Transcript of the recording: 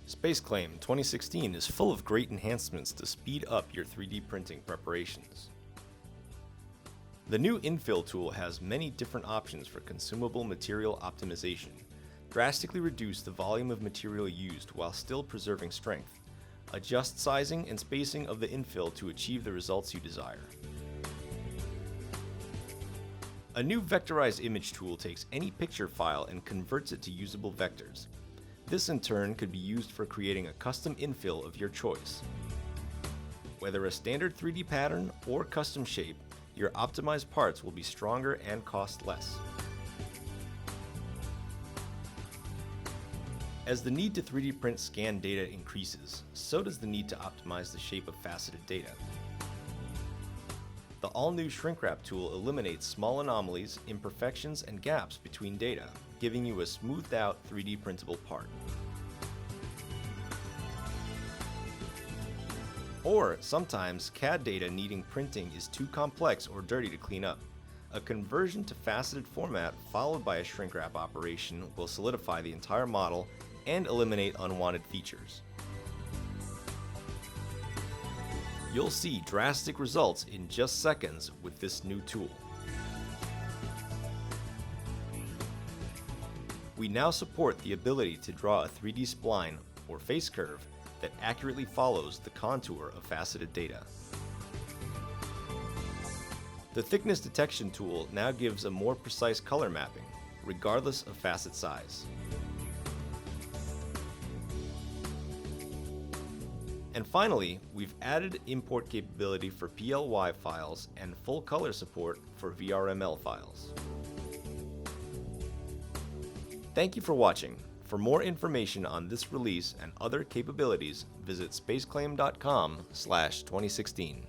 SpaceClaim 2016 is full of great enhancements to speed up your 3D printing preparations. The new infill tool has many different options for consumable material optimization, drastically reduce the volume of material used while still preserving strength, adjust sizing and spacing of the infill to achieve the results you desire. A new Vectorized Image tool takes any picture file and converts it to usable vectors. This in turn could be used for creating a custom infill of your choice. Whether a standard 3D pattern or custom shape, your optimized parts will be stronger and cost less. As the need to 3D print scanned data increases, so does the need to optimize the shape of faceted data. The all-new Shrinkwrap tool eliminates small anomalies, imperfections, and gaps between data, giving you a smoothed-out 3D printable part. Or sometimes CAD data needing printing is too complex or dirty to clean up. A conversion to faceted format followed by a shrink-wrap operation will solidify the entire model and eliminate unwanted features. You'll see drastic results in just seconds with this new tool. We now support the ability to draw a 3D spline or face curve that accurately follows the contour of faceted data. The thickness detection tool now gives a more precise color mapping, regardless of facet size. And finally, we've added import capability for PLY files and full color support for VRML files. Thank you for watching. For more information on this release and other capabilities, visit spaceclaim.com/2016.